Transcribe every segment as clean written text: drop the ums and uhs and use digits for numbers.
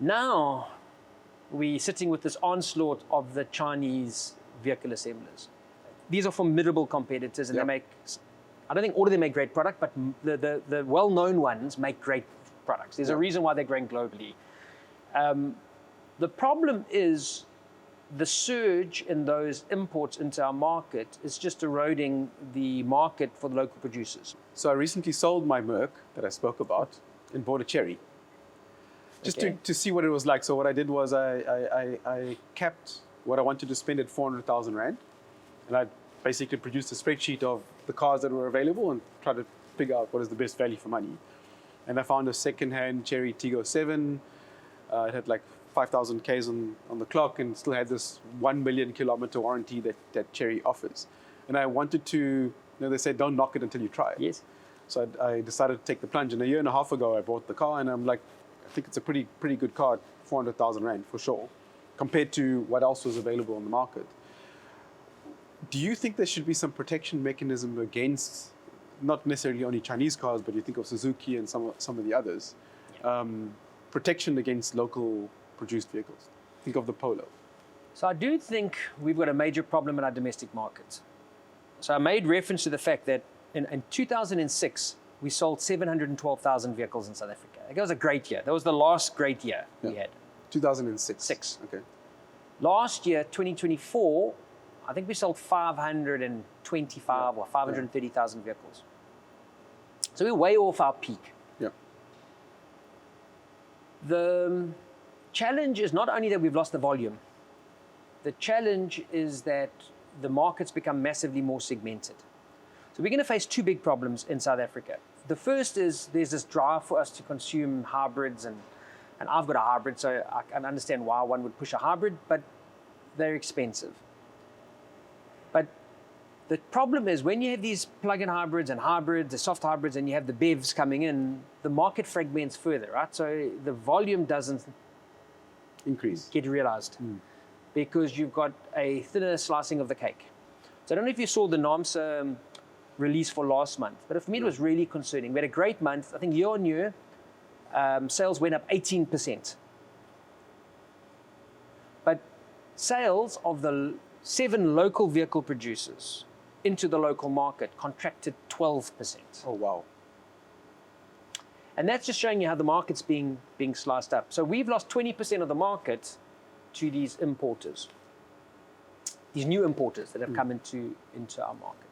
Now, we're sitting with this onslaught of the Chinese vehicle assemblers. These are formidable competitors, and they make, I don't think all of them make great product, but the well-known ones make great products. There's a reason why they're growing globally. The problem is the surge in those imports into our market is just eroding the market for the local producers. So I recently sold my Merc that I spoke about and bought a Chery. Just to see what it was like. So what I did was I capped what I wanted to spend at 400,000 Rand. And I basically produced a spreadsheet of the cars that were available and tried to figure out what is the best value for money. And I found a second-hand Chery Tiggo 7. It had like 5,000 Ks on the clock and still had this 1 million kilometer warranty that Chery offers. And I wanted to, they say don't knock it until you try it. Yes. So I decided to take the plunge. And a year and a half ago, I bought the car and I'm like, I think it's a pretty good car, 400,000 Rand for sure, compared to what else was available on the market. Do you think there should be some protection mechanism against, not necessarily only Chinese cars, but you think of Suzuki and some of the others, protection against local produced vehicles? Think of the Polo. So I do think we've got a major problem in our domestic markets. So I made reference to the fact that in 2006, we sold 712,000 vehicles in South Africa. That was a great year. That was the last great year we had. 2006. Okay. Last year, 2024, I think we sold 525 or 530,000 vehicles. So we're way off our peak. Yeah. The challenge is not only that we've lost the volume, the challenge is that the market's become massively more segmented. So we're going to face two big problems in South Africa. The first is there's this drive for us to consume hybrids, and I've got a hybrid, so I can understand why one would push a hybrid, but they're expensive. But the problem is when you have these plug-in hybrids and hybrids, the soft hybrids, and you have the BEVs coming in, the market fragments further, right? So the volume doesn't get realized because you've got a thinner slicing of the cake. So I don't know if you saw the NAMSA release for last month, but for me it was really concerning. We had a great month. I think year on year, sales went up 18%. But sales of the 7 local vehicle producers into the local market contracted 12%. Oh, wow. And that's just showing you how the market's being sliced up. So we've lost 20% of the market to these importers, these new importers that have come into our market.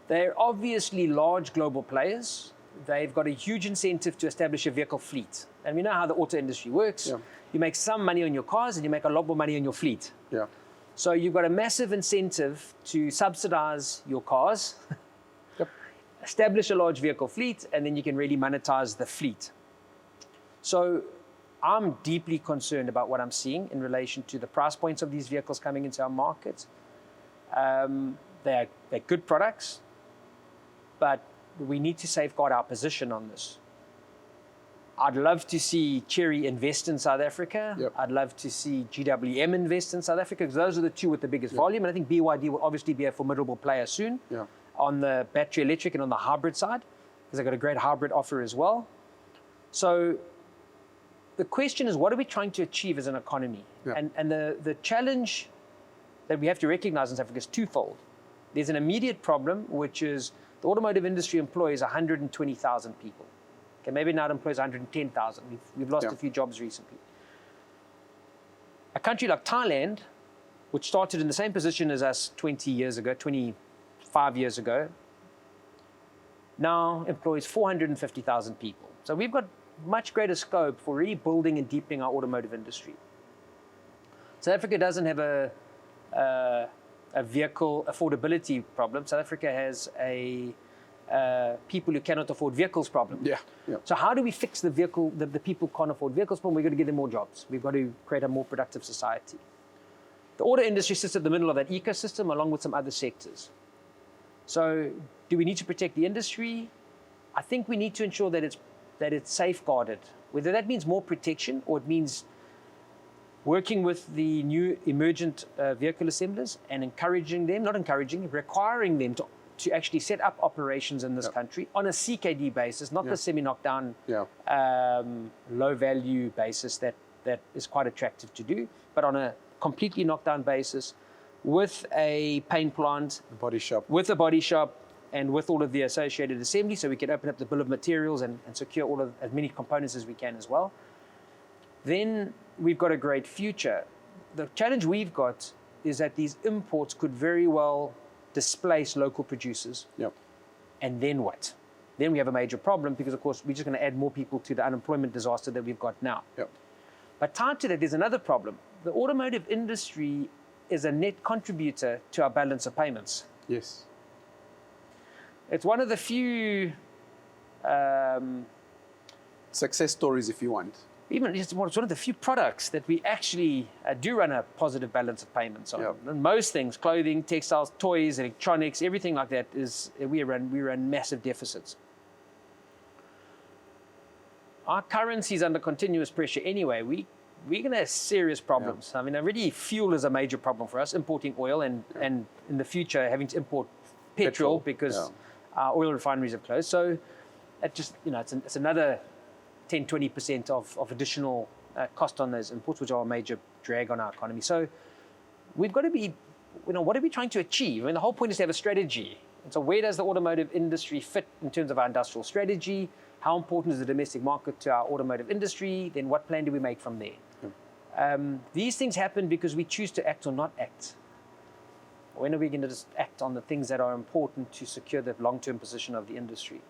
They're obviously large global players. They've got a huge incentive to establish a vehicle fleet. And we know how the auto industry works. Yeah. You make some money on your cars and you make a lot more money on your fleet. Yeah. So you've got a massive incentive to subsidize your cars, establish a large vehicle fleet, and then you can really monetize the fleet. So I'm deeply concerned about what I'm seeing in relation to the price points of these vehicles coming into our market. They're good products, but we need to safeguard our position on this. I'd love to see Chery invest in South Africa. I'd love to see GWM invest in South Africa, because those are the two with the biggest volume. And I think BYD will obviously be a formidable player soon on the battery electric and on the hybrid side, because they've got a great hybrid offer as well. So the question is, what are we trying to achieve as an economy? And the challenge that we have to recognize in South Africa is twofold. There's an immediate problem, which is the automotive industry employs 120,000 people. Okay, maybe now it employs 110,000. We've lost a few jobs recently. A country like Thailand, which started in the same position as us 20 years ago, 25 years ago, now employs 450,000 people. So we've got much greater scope for really building and deepening our automotive industry. South Africa doesn't have a vehicle affordability problem. South Africa has a people who cannot afford vehicles problem. So how do we fix the people who can't afford vehicles problem? We've got to give them more jobs. We've got to create a more productive society. The auto industry sits at the middle of that ecosystem along with some other sectors. So do we need to protect the industry? I think we need to ensure that it's safeguarded, whether that means more protection or it means working with the new emergent vehicle assemblers and requiring them to actually set up operations in this country on a CKD basis, not the semi-knockdown, low-value basis that that is quite attractive to do, but on a completely knockdown basis, with a paint plant, Body shop. with a body shop, and with all of the associated assembly, so we can open up the bill of materials and secure all of as many components as we can as well. Then we've got a great future. The challenge we've got is that these imports could very well displace local producers. Yep. And then what? Then we have a major problem because, of course, we're just going to add more people to the unemployment disaster that we've got now. Yep. But tied to that, there's another problem. The automotive industry is a net contributor to our balance of payments. Yes. It's one of the few, Success stories, if you want. it's one of the few products that we actually do run a positive balance of payments on. Yep. And most things, clothing, textiles, toys, electronics, everything like that, we run massive deficits. Our currency is under continuous pressure anyway. We're going to have serious problems. Yeah. I mean, already fuel is a major problem for us, importing oil and in the future having to import petrol because our oil refineries have closed. So it just, it's another 10, 20% of additional cost on those imports, which are a major drag on our economy. So we've got to be, what are we trying to achieve? I mean, the whole point is to have a strategy. And so where does the automotive industry fit in terms of our industrial strategy? How important is the domestic market to our automotive industry? Then what plan do we make from there? These things happen because we choose to act or not act. When are we going to just act on the things that are important to secure the long-term position of the industry?